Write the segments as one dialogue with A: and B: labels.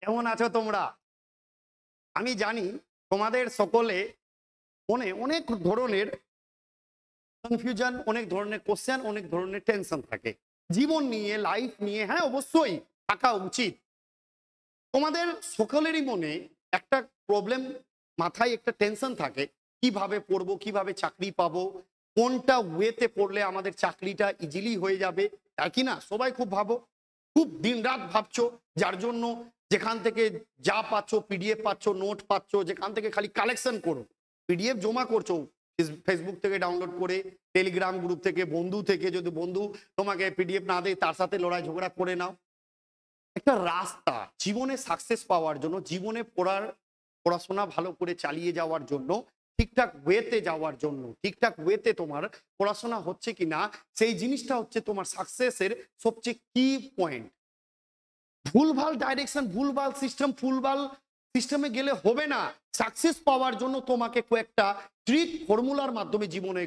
A: কেমন আছো তোমরা? আমি জানি তোমাদের সকলে মনে অনেক ধরনের কনফিউশন, অনেক ধরনের কোশ্চেন, অনেক ধরনের টেনশন থাকে জীবন নিয়ে, লাইফ নিয়ে। হ্যাঁ, অবশ্যই থাকা উচিত। তোমাদের সকলেরই মনে একটা প্রবলেম, মাথায় একটা টেনশন থাকে, কিভাবে পড়বো, কিভাবে চাকরি পাবো, কোনটা ওয়েতে পড়লে আমাদের চাকরিটা ইজিলি হয়ে যাবে, তাই কি না? সবাই খুব ভাবো, খুব দিনরাত ভাবছো, যার জন্য যেখান থেকে যা পাচ্ছ, পিডিএফ পাচ্ছ, নোট পাচ্ছ, যেখান থেকে খালি কালেকশন করো, পিডিএফ জমা করছো ফেসবুক থেকে ডাউনলোড করে, টেলিগ্রাম গ্রুপ থেকে, বন্ধু থেকে, যদি বন্ধু তোমাকে পিডিএফ না দেয় তার সাথে লড়াই ঝগড়া করে নাও। একটা রাস্তা জীবনে সাকসেস পাওয়ার জন্য, জীবনে পড়াশোনা ভালো করে চালিয়ে যাওয়ার জন্য, ঠিকঠাক ওয়েতে যাওয়ার জন্য, ঠিকঠাক ওয়েতে তোমার পড়াশোনা হচ্ছে কিনা, সেই জিনিসটা হচ্ছে তোমার সাকসেসের সবচেয়ে কি পয়েন্ট। ভুলভাল ডাইরেকশন, ভুলভাল সিস্টেম, ভুলভাল সিস্টেমে গেলে হবে না। সাকসেস পাওয়ার জন্য তোমাকে কয়েকটা ট্রিক ফর্মুলার মাধ্যমে জীবনে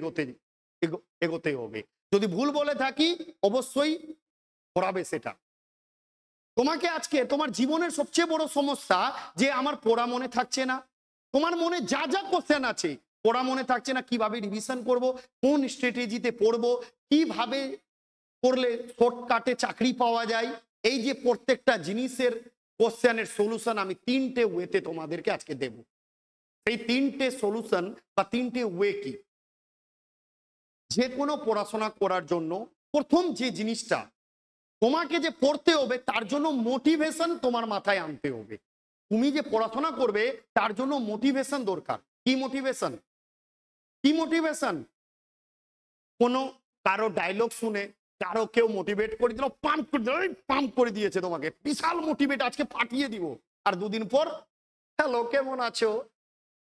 A: এগোতে হবে। যদি ভুল বলে থাকি অবশ্যই করাবে সেটা। তোমাকে আজকে তোমার জীবনের সবচেয়ে বড় সমস্যা যে আমার পড়া মনে থাকছে না, তোমার মনে যা যা কোশ্চেন আছে, পড়া মনে থাকছে না, কিভাবে রিভিশন করব, কোন স্ট্র্যাটেজিতে পড়বো, কিভাবে পড়লে শর্টকাটে চাকরি পাওয়া যায়, এই যে প্রত্যেকটা জিনিসের কোশ্চেনের সলিউশন আমি তিনটে ওয়েতে তোমাদেরকে আজকে দেব। এই তিনটে সলিউশন বা তিনটে ওয়ে কি? যে কোনো পড়াশোনা করার জন্য প্রথম যে জিনিসটা তোমাকে যে পড়তে হবে, তার জন্য মোটিভেশন তোমার মাথায় আনতে হবে। তুমি যে পড়াশোনা করবে তার জন্য মোটিভেশন দরকার। কি মোটিভেশন? কি মোটিভেশন? কোনো কারো ডায়লগ শুনে কারো কেউ মোটিভেট করে দিল, পাম্প করে দিয়েছে, তোমাকে বিশাল মোটিভেট, আজকে পাঠিয়ে দিব, আর দুদিন পর হ্যালো কেমন আছো,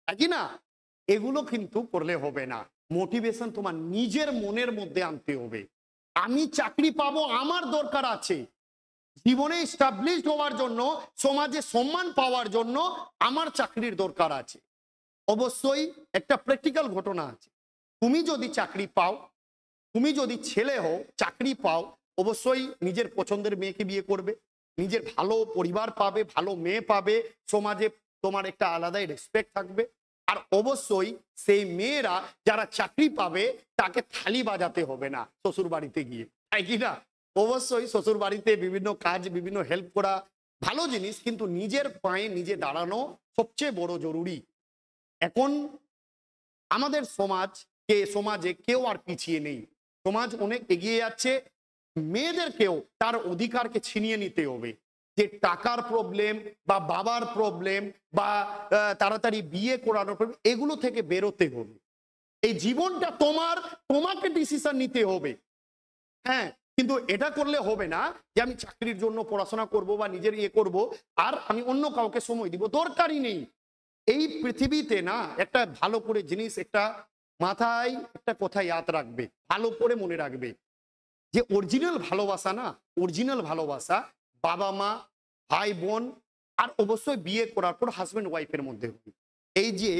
A: কি না? এগুলো কিন্তু করলে হবে না। মোটিভেশন তোমার নিজের মনের মধ্যে আনতে হবে। আমি চাকরি পাবো, আমার দরকার আছে, জীবনে এস্টাবলিশড হওয়ার জন্য, সমাজে সম্মান পাওয়ার জন্য আমার চাকরির দরকার আছে। অবশ্যই একটা প্র্যাকটিক্যাল ঘটনা আছে। তুমি যদি চাকরি পাও, তুমি যদি ছেলে হও, চাকরি পাও, অবশ্যই নিজের পছন্দের মেয়েকে বিয়ে করবে, নিজের ভালো পরিবার পাবে, ভালো মেয়ে পাবে, সমাজে তোমার একটা আলাদাই রেসপেক্ট থাকবে। আর অবশ্যই সেই মেয়েরা যারা চাকরি পাবে তাকে থালি বাজাতে হবে না শ্বশুর বাড়িতে গিয়ে, তাই কি না? অবশ্যই শ্বশুর বাড়িতে বিভিন্ন কাজ, বিভিন্ন হেল্প করা ভালো জিনিস, কিন্তু নিজের পায়ে নিজে দাঁড়ানো সবচেয়ে বড় জরুরি। এখন আমাদের সমাজে কেউ আর পিছিয়ে নেই, সমাজ অনেক এগিয়ে যাচ্ছে। মেয়েদেরকেও তার অধিকারকে ছিনিয়ে নিতে হবে। যে টাকার প্রবলেম বা বাবার প্রবলেম বা তাড়াতাড়ি বিয়ে করানোর প্রবলেম, এগুলো থেকে বেরোতে হবে। এই জীবনটা তোমাকে ডিসিশন নিতে হবে। হ্যাঁ, কিন্তু এটা করলে হবে না যে আমি চাকরির জন্য পড়াশোনা করব বা নিজের ইয়ে করব আর আমি অন্য কাউকে সময় দিব, দরকারই নেই। এই পৃথিবীতে না, একটা ভালো করে জিনিস, একটা মাথায় একটা কথা ইয়াদ রাখবে, ভালো করে মনে রাখবে, যে অরিজিনাল ভালোবাসা না, অরিজিনাল ভালোবাসা বাবা মা, ভাই বোন, আর অবশ্যই বিয়ে করার পর হাজব্যান্ড ওয়াইফের মধ্যে হবে। এই যে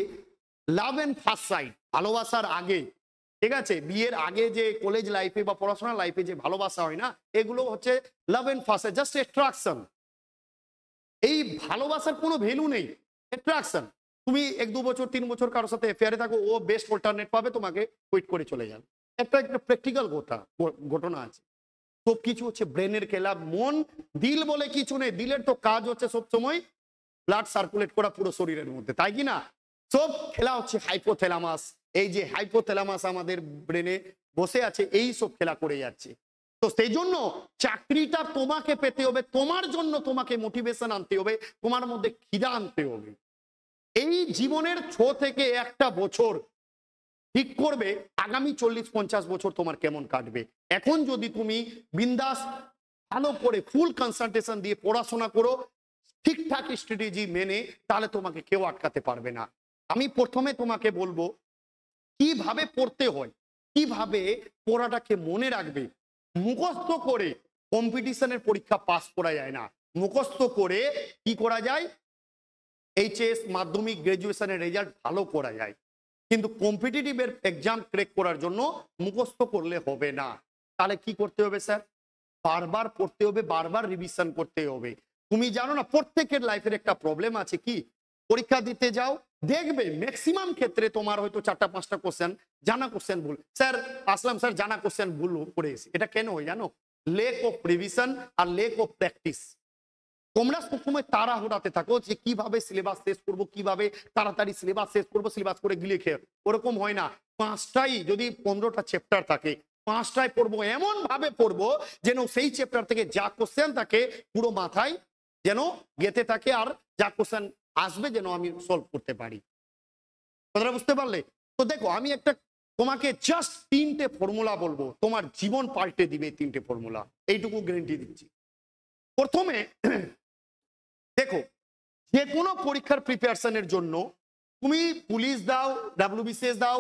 A: লাভ এন্ড ফার্স্ট সাইট, ভালোবাসার আগে, ঠিক আছে, বিয়ের আগে যে কলেজ লাইফে বা পড়াশোনার লাইফে যে ভালোবাসা হয় না, এগুলো হচ্ছে love and first sight, just attraction. এই ভালোবাসার কোনো ভ্যালু নেই, অ্যাট্রাকশন। তুমি 1-2 বছর 3 বছর কারোর সাথে এফেয়ারে থাকো, ও বেস্ট অল্টারনেট পাবে, তোমাকে কুইট করে চলে যাবে। একটা একটা প্র্যাকটিক্যাল ঘটনা আছে। সবকিছু হচ্ছে ব্রেনের খেলা। মন দিল বলে কিছু নেই, দিলের তো কাজ হচ্ছে সবসময় ব্লাড সার্কুলেট করা পুরো শরীরের মধ্যে, তাই কি না? সব খেলা হচ্ছে হাইপোথ্যালামাস। এই যে হাইপোথ্যালামাস আমাদের ব্রেনে বসে আছে, এই সব খেলা করে যাচ্ছে। তো সেই জন্য চাকরিটা তোমাকে পেতে হবে, তোমার জন্য তোমাকে মোটিভেশন আনতে হবে, তোমার মধ্যে খিদা আনতে হবে। এই জীবনের 6 থেকে 1টা বছর ঠিক করবে আগামী 40-50 বছর তোমার কেমন কাটবে। এখন যদি তুমি বিন্দাস ভালো করে ফুল কনসেন্ট্রেশন দিয়ে পড়াশোনা করো, ঠিকঠাক স্ট্র্যাটেজি মেনে, তাহলে তোমাকে কেউ আটকাতে পারবে না। আমি প্রথমে তোমাকে বলবো কিভাবে পড়তে হয়, কিভাবে পড়াটাকে মনে রাখবে। মুখস্থ করে কম্পিটিশনের পরীক্ষা পাস করা যায় না, মুখস্থ করে কি করা যায়, এইচএস, মাধ্যমিক, গ্রাজুয়েশনের রেজাল্ট ভালো করা যায়। কিন্তু কম্পিটিটিভ এক্সাম ক্র্যাক করার জন্য মুখস্থ করলে হবে না। তাহলে কি করতে হবে স্যার? বারবার পড়তে হবে, বারবার রিভিশন করতে হবে। তুমি জানো না প্রত্যেকের লাইফের একটা প্রবলেম আছে কি, পরীক্ষা দিতে যাও দেখবে ম্যাক্সিমাম ক্ষেত্রে তোমার হয়তো 4টা 5টা কোশ্চেন জানা কোশ্চেন ভুল। স্যার আসলাম স্যার জানা কোশ্চেন ভুল করে এসে, এটা কেন হয় জানো? লেক অফ রিভিশন আর লেক অফ প্র্যাকটিস। তোমরা সবসময় তাড়াহুড়াতে থাকো যে কিভাবে সিলেবাস শেষ করবো, কিভাবে তাড়াতাড়ি সিলেবাস শেষ করবো, সিলেবাস করে গিলে খেয়ে, ওরকম হয় না। 5টাই যদি 15টা চ্যাপ্টার থাকে 5টায় পড়বো, এমন ভাবে পড়বো যেন সেই চ্যাপ্টার থেকে যা কোশ্চেন থাকে পুরো মাথায় যেন গেঁথে থাকে, আর যা কোশ্চেন আসবে যেন আমি সলভ করতে পারি। কথাটা বুঝতে পারলে? তো দেখো আমি একটা তোমাকে জাস্ট 3টে ফর্মুলা বলবো, তোমার জীবন পাল্টে দিবে 3টে ফর্মুলা, এইটুকু গ্যারান্টি দিচ্ছি। প্রথমে দেখো, যে কোনো পরীক্ষার প্রিপারেশনের জন্য তুমি পুলিশ দাও, ডাব্লিউবিসিএস দাও,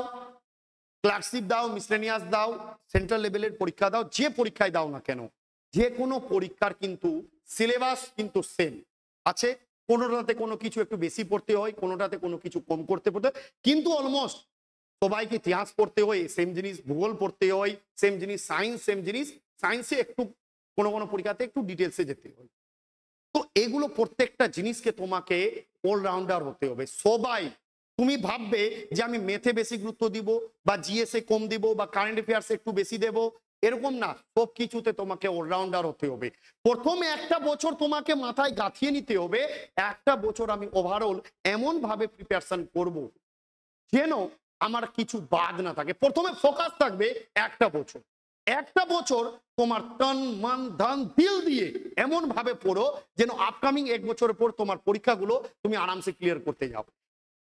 A: ক্লার্কশিপ দাও, মিসলেনিয়াস দাও, সেন্ট্রাল লেভেলের পরীক্ষা দাও, যে পরীক্ষায় দাও না কেন, যে কোনো পরীক্ষার কিন্তু সিলেবাস কিন্তু সেম আছে। কোনোটাতে কোনো কিছু একটু বেশি পড়তে হয়, কোনোটাতে কোনো কিছু কম করতে পড়তে হয়, কিন্তু অলমোস্ট সবাইকে ইতিহাস পড়তে হয় সেম জিনিস, ভূগোল পড়তে হয় সেম জিনিস, সায়েন্স সেম জিনিস, সায়েন্সে একটু কোনো কোনো পরীক্ষাতে একটু ডিটেলসে যেতে হয়। তো এগুলো প্রত্যেকটা জিনিসকে তোমাকে অলরাউন্ডার হতে হবে। সবাই তুমি ভাববে যে আমি মেথে বেশি গুরুত্ব দিব বা জিএসএ কম দিব বা কারেন্ট অ্যাফেয়ার্স একটু বেশি দেব, এরকম না। সব কিছুতে তোমাকে অলরাউন্ডার হতে হবে। প্রথমে একটা বছর তোমাকে মাথায় গাঁথিয়ে নিতে হবে, একটা বছর আমি ওভারঅল এমন ভাবে প্রিপারেশন করব যেন আমার কিছু বাদ না থাকে। প্রথমে ফোকাস থাকবে একটা বছর তোমার তন মন ধন দিল দিয়ে এমন ভাবে পড়ো যেন আপকামিং 1 বছরের পর তোমার পরীক্ষাগুলো তুমি আরামসে ক্লিয়ার করতে যাও।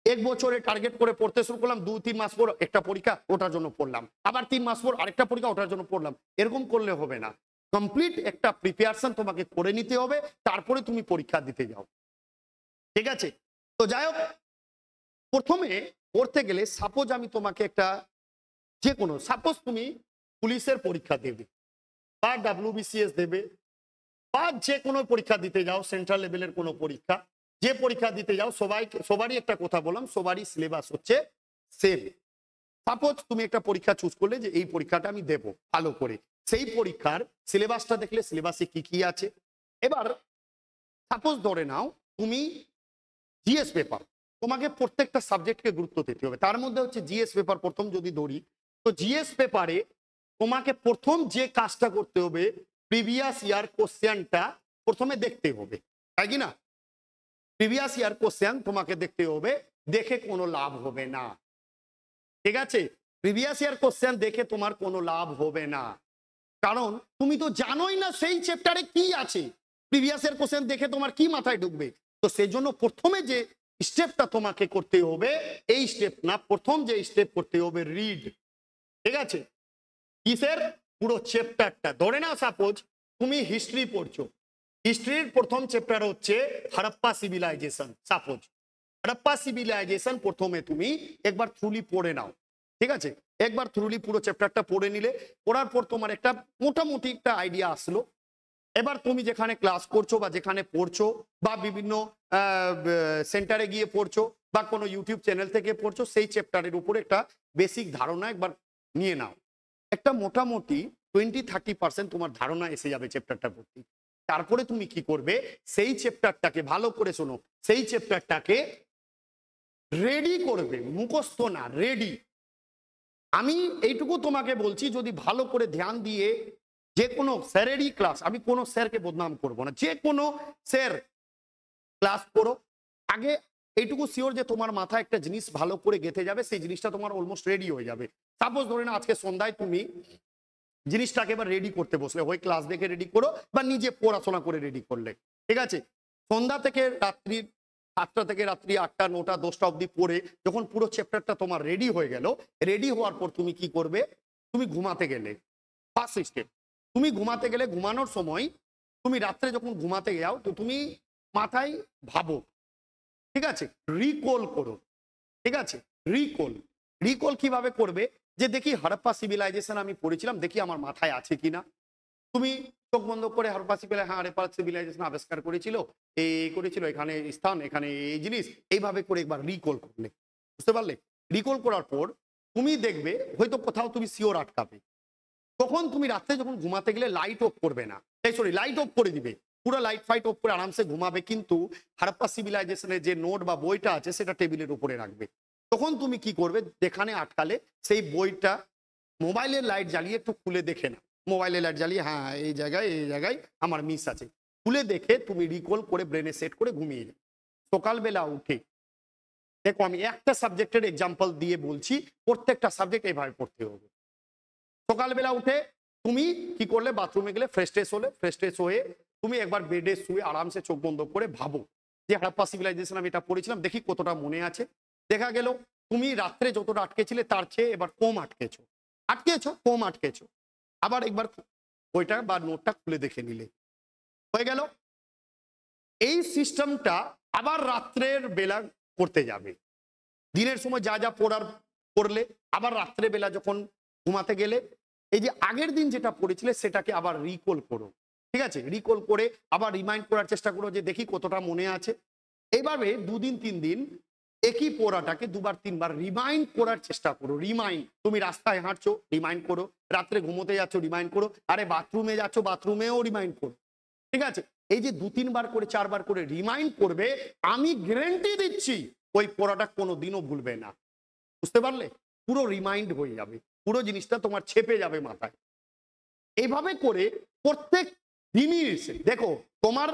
A: 1 বছরে টার্গেট করে পড়তে শুরু করলাম, 2-3 মাস পর একটা পরীক্ষা ওটার জন্য পড়লাম, আবার 3 মাস পর আরেকটা পরীক্ষা ওটার জন্য পড়লাম, এরকম করলে হবে না। কমপ্লিট একটা প্রিপারেশন তোমাকে করে নিতে হবে, তারপরে তুমি পরীক্ষা দিতে যাও। ঠিক আছে? তো যাই হোক, প্রথমে পড়তে গেলে সাপোজ আমি তোমাকে একটা যে কোনো, সাপোজ তুমি পুলিশের পরীক্ষা দেবে বা ডাব্লিউবিসিএস দেবে বা যে কোনো পরীক্ষা দিতে যাও, সেন্ট্রাল লেভেলের কোনো পরীক্ষা, যে পরীক্ষা দিতে যাও সবারই একটা কথা বললাম, সবারই সিলেবাস হচ্ছে সেম। সাপোজ তুমি একটা পরীক্ষা চুজ করলে যে এই পরীক্ষাটা আমি দেব ভালো করে, সেই পরীক্ষার সিলেবাসটা দেখলে সিলেবাসে কি কি আছে। এবার সাপোজ ধরে নাও তুমি জিএস পেপার, তোমাকে প্রত্যেকটা সাবজেক্টকে গুরুত্ব দিতে হবে, তার মধ্যে হচ্ছে জিএস পেপার প্রথম যদি ধরি, তো জিএস পেপারে তোমাকে প্রথম যে কাজটা করতে হবে প্রিভিয়াস ইয়ার কোশ্চেনটা প্রথমে দেখতে হবে, তাই কি না? প্রিভিয়াস ইয়ার কোশ্চেন তোমাকে দেখতে হবে, দেখে কোনো লাভ হবে না। ঠিক আছে? প্রিভিয়াস ইয়ার কোশ্চেন দেখে তোমার কোনো লাভ হবে না, কারণ তুমি তো জানোই না সেই চ্যাপ্টারে কি আছে। প্রিভিয়াস ইয়ার কোশ্চেন দেখে তোমার কি মাথায় ঢুকবে? তো সেই জন্য প্রথমে যে স্টেপটা তোমাকে করতে হবে, এই স্টেপ না, প্রথম যে স্টেপ করতে হবে রিড। ঠিক আছে? কিসের? পুরো চ্যাপ্টারটা। ধরে নাও সাপোজ তুমি হিস্ট্রি পড়ছো, হিস্ট্রির প্রথম চ্যাপ্টার হচ্ছে Harappa civilization. Suppose Harappa civilization প্রথমে তুমি একবার থ্রুলি পড়ে নাও। ঠিক আছে? একবার থ্রুলি পুরো চ্যাপ্টারটা পড়ে নিলে, পড়ার পর তোমার একটা মোটামুটি একটা আইডিয়া আসলো। এবার তুমি যেখানে ক্লাস করছো বা যেখানে পড়ছো বা বিভিন্ন সেন্টারে গিয়ে পড়ছো বা কোনো ইউটিউব চ্যানেল থেকে পড়ছো, সেই চ্যাপ্টারের উপরে একটা বেসিক ধারণা একবার নিয়ে নাও। একটা মোটামুটি 20-30% তোমার ধারণা এসে যাবে চ্যাপ্টারটা পড়তে। তারপরে তুমি কি করবে, সেই চ্যাপ্টারটাকে ভালো করে শোনো, সেই চ্যাপ্টারটাকে রেডি করবে, মুখস্থ না, রেডি। আমি এইটুকু তোমাকে বলছি, যদি ভালো করে ধ্যান দিয়ে যে কোনো স্যারেরই ক্লাস, আমি কোনো স্যারকে বদনাম করব না, যে কোনো স্যার ক্লাস করো, আগে এইটুকু শিওর যে তোমার মাথায় একটা জিনিস ভালো করে গেঁথে যাবে, সেই জিনিসটা তোমার অলমোস্ট রেডি হয়ে যাবে। সাপোজ ধরে না আজকে সন্ধ্যায় তুমি জিনিসটাকে এবার রেডি করতে বসলে, হয় ক্লাস দেখে রেডি করো বা নিজে পড়াশোনা করে রেডি করলে। ঠিক আছে? সন্ধ্যা থেকে রাত্রি 7টা থেকে রাত্রি 8টা 9টা 10টা অবধি পড়ে যখন পুরো চ্যাপ্টারটা তোমার রেডি হয়ে গেল, রেডি হওয়ার পর তুমি কি করবে, তুমি ঘুমাতে গেলে। ফার্স্ট স্টেপ, তুমি ঘুমাতে গেলে, ঘুমানোর সময় তুমি রাত্রে যখন ঘুমাতে যাও, তো তুমি মাথায় ভাবো, ঠিক আছে, রিকল করো। ঠিক আছে? রিকল কিভাবে করবে, যে দেখি হরপ্পা সিভিলাইজেশন আমি পড়েছিলাম, দেখি আমার মাথায় আছে কিনা। তুমি চোখ বন্ধ করে হরপ্পা সিভিলাইজেশন আবিষ্কার করেছিল, এই করেছিল, এখানে স্থান, এখানে এই জিনিস, এইভাবে করে একবার রিকল করলে। বুঝতে পারলে? রিকল করার পর তুমি দেখবে হয়তো কোথাও তুমি শিওর আটকাবে, তখন তুমি রাত্রে যখন ঘুমাতে গেলে লাইট অফ করবে না, এই সরি লাইট অফ করে দিবে, পুরো লাইট ফাইট অফ করে আরামসে ঘুমাবে, কিন্তু হারাপ্পা সিভিলাইজেশনের যে নোট বা বইটা আছে সেটা টেবিলের উপরে রাখবে। তখন তুমি কি করবে, যেখানে আটকালে সেই বইটা মোবাইলের লাইট জ্বালিয়ে একটু খুলে দেখে না, মোবাইলের লাইট জ্বালিয়ে হ্যাঁ এই জায়গায় আমার মিস আছে, খুলে দেখে তুমি রিকল করে ব্রেনে সেট করে ঘুমিয়ে যাও। সকালবেলা উঠে দেখো, আমি একটা সাবজেক্টের এক্সাম্পল দিয়ে বলছি, প্রত্যেকটা সাবজেক্ট এভাবে পড়তে হবে। সকালবেলা উঠে তুমি কি করলে, বাথরুমে গেলে, ফ্রেশ ট্রেশ হয়ে তুমি একবার বেডে শুয়ে আরামসে চোখ বন্ধ করে ভাবো যে হারাপ্পা সিভিলাইজেশন আমি এটা পড়েছিলাম, দেখি কতটা মনে আছে। দেখা গেল তুমি রাত্রে যতটা আটকেছিলে তার চেয়ে এবার কম কম আটকেছো। আবার একবার বইটা বা নোটটা খুলে দেখে নিলে, হয়ে গেল। এই সিস্টেমটা আবার রাত্রের বেলা করতে যাবে। দিনের সময় যা যা পড়লে, আবার রাত্রে বেলা যখন ঘুমাতে গেলে এই যে আগের দিন যেটা পড়েছিলে সেটাকে আবার রিকল করো, ঠিক আছে? রিকল করে আবার রিমাইন্ড করার চেষ্টা করো যে দেখি কতটা মনে আছে। এইভাবে 2 দিন 3 দিন একই পড়াটাকে 2বার 3বার রিমাইন্ড করার চেষ্টা করো। রিমাইন্ড, তুমি রাস্তায় হাঁটছো রিমাইন্ড করো, রাত্রে ঘুমোতে যাচ্ছ রিমাইন্ড করো, আরে বাথরুমে যাচ্ছ বাথরুমেও রিমাইন্ড করো, ঠিক আছে? এই যে 2-3 বার করে 4 বার করে রিমাইন্ড করবে, আমি গ্যারান্টি দিচ্ছি ওই পড়াটা কোনোদিনও ভুলবে না। বুঝতে পারলে? পুরো রিমাইন্ড হয়ে যাবে, পুরো জিনিসটা তোমার ছেপে যাবে মাথায়। এইভাবে করে প্রত্যেক দিনই দেখো, তোমার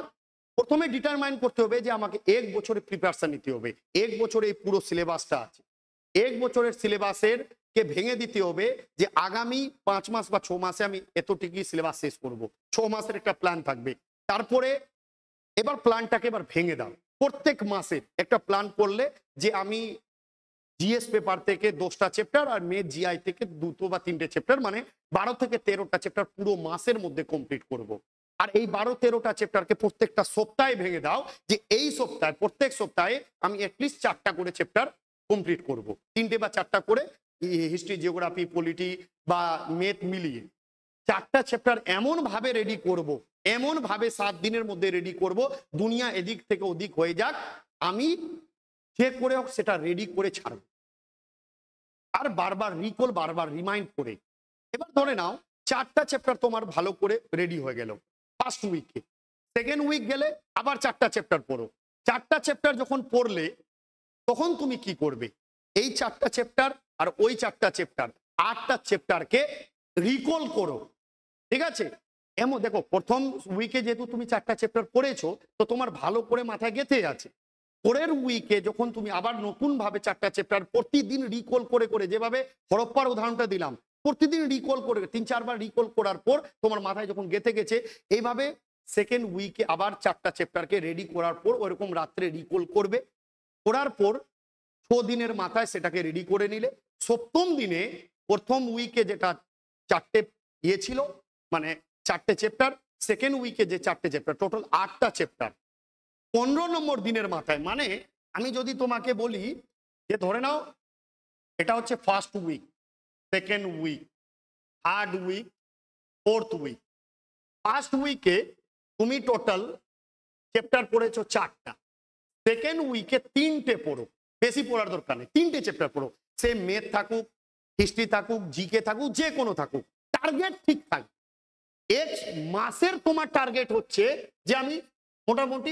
A: প্রথমে ডিটারমাইন করতে হবে যে আমাকে 1 বছরের প্রিপারেশন নিতে হবে। 1 বছরে এই পুরো সিলেবাসটা আছে, 1 বছরের সিলেবাসের কে ভেঙে দিতে হবে যে আগামী 5 মাস বা 6 মাসে আমি এতটুকুই সিলেবাস শেষ করব। 6 মাসের একটা প্ল্যান থাকবে। তারপরে এবার প্ল্যানটাকে এবার ভেঙে দাও। প্রত্যেক মাসে একটা প্ল্যান করলে যে আমি জিএস পেপার থেকে 10টা চ্যাপ্টার আর মেথ জিআই থেকে 2 বা 3টে চ্যাপ্টার, মানে 12 থেকে 13টা চ্যাপ্টার পুরো মাসের মধ্যে কমপ্লিট করব। আর এই 12-13টা চ্যাপ্টারকে প্রত্যেকটা সপ্তাহে ভেঙে দাও যে এই সপ্তাহে, প্রত্যেক সপ্তাহে আমি অ্যাটলিস্ট 4টা করে চ্যাপ্টার কমপ্লিট করব। 3টে বা 4টা করে হিস্ট্রি, জিওগ্রাফি, পলিটি বা মেথ মিলিয়ে 4টা চ্যাপ্টার এমন ভাবে রেডি করব, এমন ভাবে 7 দিনের মধ্যে রেডি করব, দুনিয়া এদিক থেকে ওদিক হয়ে যাক, আমি যে করে হোক সেটা রেডি করে ছাড়ব। আর বারবার রিকল, বারবার রিমাইন্ড করে। এবার ধরে নাও 4টা চ্যাপ্টার তোমার ভালো করে রেডি হয়ে গেল ফার্স্ট উইকে, সেকেন্ড উইক গেলে আবার 4টা চ্যাপ্টার পড়ো। 4টা চ্যাপ্টার যখন পড়লে তখন তুমি কি করবে, এই 4টা চ্যাপ্টার আর ওই 4টা চ্যাপ্টার, 8টা চ্যাপ্টারকে রিকল করো, ঠিক আছে? এমন দেখো, প্রথম উইকে যেহেতু তুমি 4টা চ্যাপ্টার পড়েছো তো তোমার ভালো করে মাথায় গেঁথে আছে। পরের উইকে যখন তুমি আবার নতুন ভাবে 4টা চ্যাপ্টার প্রতিদিন রিকল করে করে, যেভাবে হরপ্পার উদাহরণটা দিলাম, প্রতিদিন রিকল করে 3-4 বার রিকল করার পর তোমার মাথায় যখন গেঁথে গেছে, এইভাবে সেকেন্ড উইকে আবার 4টা চ্যাপ্টারকে রেডি করার পর ওরকম রাত্রে রিকল করবে। করার পর 6 দিনের মাথায় সেটাকে রেডি করে নিলে, সপ্তম দিনে প্রথম উইকে যেটা 4টে ছিল, মানে 4টে চ্যাপ্টার, সেকেন্ড উইকে যে 4টে চ্যাপ্টার, টোটাল 8টা চ্যাপ্টার 15 নম্বর দিনের মাথায়। মানে আমি যদি তোমাকে বলি যে ধরে নাও এটা হচ্ছে first week, second week, third week, fourth week. First উইকে তুমি টোটাল চ্যাপ্টার পড়েছো 4টা, সেকেন্ড উইকে 3টে পড়ো, বেশি পড়ার দরকার নেই, 3টে চ্যাপ্টার পড়ো। সে মেথ থাকুক, হিস্ট্রি থাকুক, জিকে থাকুক, যে কোনো থাকুক, টার্গেট ঠিক থাকবে। এক মাসের তোমার টার্গেট হচ্ছে যে আমি মোটামুটি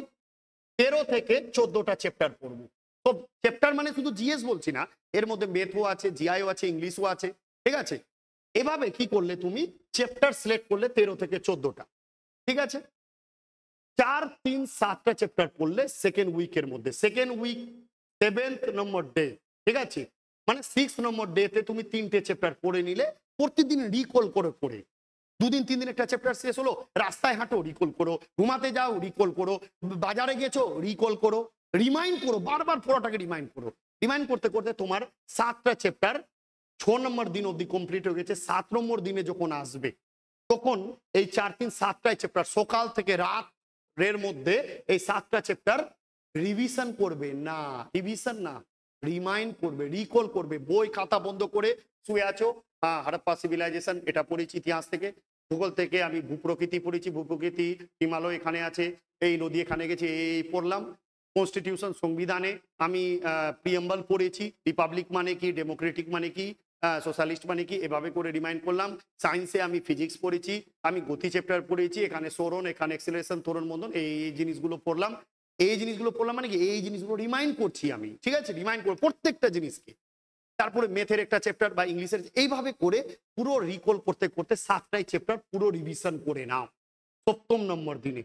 A: 13 থেকে 14টা চ্যাপ্টার পড়বো। তো চ্যাপ্টার মানে শুধু জিএস বলছি না, এর মধ্যে মেথও আছে, জিআইও আছে, ইংলিশও আছে, ঠিক আছে? এভাবে কি করলে তুমি চ্যাপ্টার সিলেক্ট করলে 13 থেকে 14টা, ঠিক আছে? 4, 3, 7টা চ্যাপ্টার পড়লে সেকেন্ড উইকের মধ্যে, সেকেন্ড উইক 7th নম্বর ডে, ঠিক আছে? মানে 6 নম্বর ডেতে তুমি 3টে চ্যাপ্টার পড়ে নিলে, প্রতিদিন রিকল করে পড়ে 2 দিন 3 দিন একটা চ্যাপ্টার শেষ হলো, রাস্তায় হাঁটো রিকল করো, ঘুমাতে যাও রিকল করো, বাজারে গেছো রিকল করো, রিমাইন্ড করো, বারবার পড়াটাকে রিমাইন্ড করো। রিমাইন্ড করতে করতে তোমার 7টা চ্যাপ্টার 6 নম্বর দিন অবধি কমপ্লিট হয়ে গেছে। 7 নম্বর দিনে যখন আসবে তখন এই 4, 3, 7টাই চ্যাপ্টার সকাল থেকে রাতের মধ্যে এই 7টা চ্যাপ্টার রিভিশন করবে না, রিভিশন না, রিমাইন্ড করবে, রিকল করবে। বই খাতা বন্ধ করে শুয়ে আছো, হারাপ্পা সিভিলাইজেশন এটা পড়েছি ইতিহাস থেকে, ভূগোল থেকে আমি ভূপ্রকৃতি পড়েছি, ভূপ্রকৃতি হিমালয় এখানে আছে, এই নদী এখানে গেছে, এই পড়লাম। কনস্টিটিউশন, সংবিধানে আমি প্রিয়াম্বল পড়েছি, রিপাবলিক মানে কি, ডেমোক্রেটিক মানে কি, সোশ্যালিস্ট মানে কি এভাবে করে রিমাইন্ড করলাম। সায়েন্সে আমি ফিজিক্স পড়েছি, আমি গতি চ্যাপ্টার পড়েছি, এখানে সরণ, এখানে এক্সেলারেশন, ত্বরণ মন্দন, এই জিনিসগুলো পড়লাম। এই জিনিসগুলো পড়লাম মানে কি এই জিনিসগুলো রিমাইন্ড করছি আমি, ঠিক আছে, রিমাইন্ড করে প্রত্যেকটা জিনিসকে। তারপরে ম্যাথের একটা চ্যাপ্টার বা ইংলিশের, এইভাবে করে পুরো রিকল করতে করতে 7টাই চ্যাপ্টার পুরো রিভিশন করে নাও 7ম নম্বর দিনে।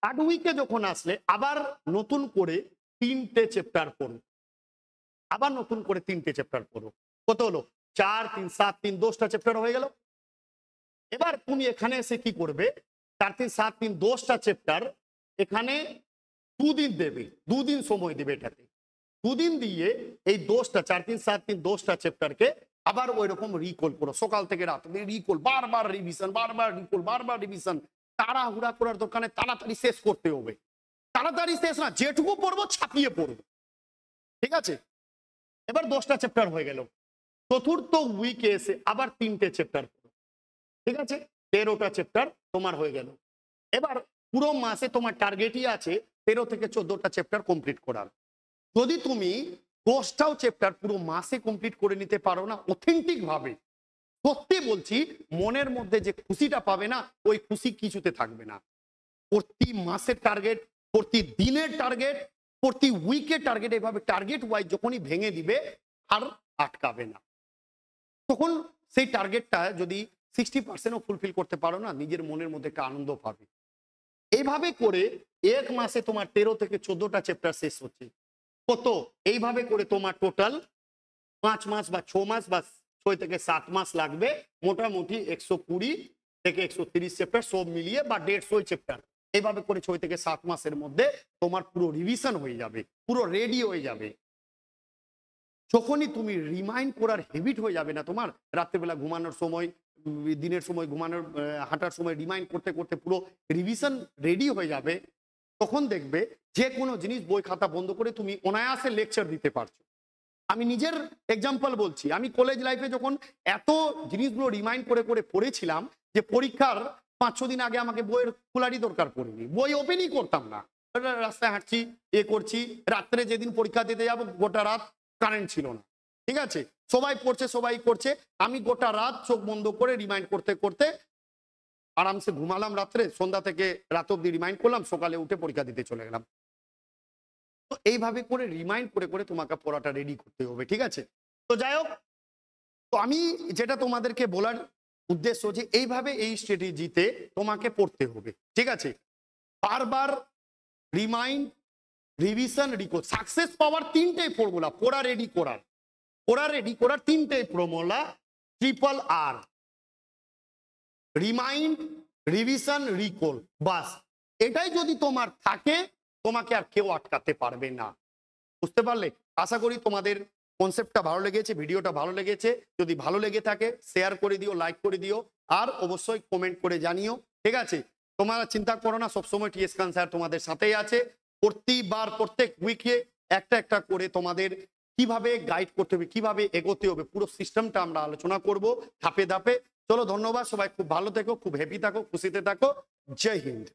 A: 8 উইকে যখন আসলে আবার নতুন করে 3টে চ্যাপ্টার পড়ো, আবার নতুন করে 3টে চ্যাপ্টার পড়ো। কত হলো? 4 3 7 3 10টা চ্যাপ্টার হয়ে গেল। এবার তুমি এখানে এসে কি করবে? 4 3 7 3 10টা চ্যাপ্টার এখানে 2 দিন দেবে, 2 দিন সময় দেবে এটাতে। 2 দিন দিয়ে এই 10টা 4 3 7 3 10টা চ্যাপ্টারকে আবার ওই রকম রিকল করো, সকাল থেকে রাত অবধি রিকল, বারবার রিভিশন, বারবার রিকল, বারবার রিভিশন। তাড়াহুড়া করার দরকারে তাড়াতাড়ি শেষ করতে হবে। তাড়াতাড়ি শেষ না, যেটুকু পড়বো ছাপিয়ে পড়বো, ঠিক আছে? এবার 10টা চ্যাপ্টার হয়ে গেল। 4র্থ উইকে এসে আবার 3টে চ্যাপ্টার পড়ো, ঠিক আছে? 13টা চ্যাপ্টার তোমার হয়ে গেল। এবার পুরো মাসে তোমার টার্গেটই আছে 13 থেকে 14টা চ্যাপ্টার কমপ্লিট করার। যদি তুমি 10টাও চ্যাপ্টার পুরো মাসে কমপ্লিট করে নিতে পারো না অথেন্টিক ভাবে, সত্যি বলছি, মনের মধ্যে যে খুশিটা পাবে না, ওই খুশি কিছুতে থাকবে না। প্রতি মাসের টার্গেট, প্রতি দিনের টার্গেট, প্রতি উইকের টার্গেট, এভাবে টার্গেট ওয়াইজ যখনই ভেঙে দিবে আর আটকাবে না। তখন সেই টার্গেটটা যদি 60%ও ফুলফিল করতে পারো না, নিজের মনের মধ্যে একটা আনন্দ পাবে। এইভাবে করে 1 মাসে তোমার 13 থেকে 14টা চ্যাপ্টার শেষ হচ্ছে। কত? এইভাবে করে তোমার টোটাল 5 মাস বা 6 মাস বা 6 থেকে 7 মাস লাগবে, মোটামুটি 120 থেকে 130 চ্যাপ্টার সব মিলিয়ে বা 150 চ্যাপ্টার। এইভাবে করে 6 থেকে 7 মাসের মধ্যে তোমার পুরো রিভিশন হয়ে যাবে, পুরো রেডি হয়ে যাবে। যখনই তুমি রিমাইন্ড করার হ্যাবিট হয়ে যাবে না তোমার, রাত্রেবেলা ঘুমানোর সময়, দিনের সময় ঘুমানোর, হাঁটার সময় রিমাইন্ড করতে করতে পুরো রিভিশন রেডি হয়ে যাবে, তখন দেখবে যে কোনো জিনিস বই খাতা বন্ধ করে তুমি অনায়াসে লেকচার দিতে পারছো। আমি নিজের এক্সাম্পল বলছি, আমি কলেজ লাইফে যখন এত জিনিসগুলো রিমাইন্ড করে করে পড়েছিলাম যে পরীক্ষার 5-6 দিন আগে আমাকে বইয়ের খোলারই দরকার পড়েনি, বই ওপেনই করতাম না। রাস্তায় হাঁটছি, করছি, রাত্রে যেদিন পরীক্ষা দিতে যাবো গোটা রাত কারেন্ট ছিল না, ঠিক আছে, সবাই পড়ছে, সবাই করছে, আমি গোটা রাত চোখ বন্ধ করে রিমাইন্ড করতে করতে আরামসে ঘুমালাম, রাত্রে সন্ধ্যা থেকে রাত অব্দি রিমাইন্ড করলাম, সকালে উঠে পরীক্ষা দিতে চলে গেলাম। তো এইভাবে করে রিমাইন্ড করে করে তোমাকে পড়াটা রেডি করতে হবে, ঠিক আছে? তো যাই হোক, তো আমি যেটা তোমাদেরকে বলার উদ্দেশ্য যে এইভাবে এই স্ট্র্যাটেজিতে তোমাকে পড়তে হবে, ঠিক আছে? বারবার রিমাইন্ড, রিভিশন, রিকল। সাকসেস পাওয়ার 3টেই ফর্মুলা, পড়া রেডি করার, পড়া রেডি করার 3টেই ফর্মুলা, ট্রিপল আর, রিমাইন্ড, রিভিশন, রিকল। বাস, এটাই যদি তোমার থাকে তোমাকে আর কেউ আটকাতে পারবে না। বুঝতে পারলে? আশা করি তোমাদের কনসেপ্টটা ভালো লেগেছে, ভিডিওটা ভালো লেগেছে। যদি ভালো লেগে থাকে শেয়ার করে দিও, লাইক করে দিও, আর অবশ্যই কমেন্ট করে জানিও, ঠিক আছে? তোমরা চিন্তা করো না, সবসময় টিএস খান স্যার তোমাদের সাথেই আছে। প্রতিবার প্রত্যেক উইকে একটা একটা করে তোমাদের কিভাবে গাইড করতে হবে, কিভাবে এগোতে হবে, পুরো সিস্টেমটা আমরা আলোচনা করব ধাপে ধাপে। চলো, ধন্যবাদ, সবাই খুব ভালো থেকো, খুব হ্যাপি থাকো, খুশিতে থাকো। জয় হিন্দ।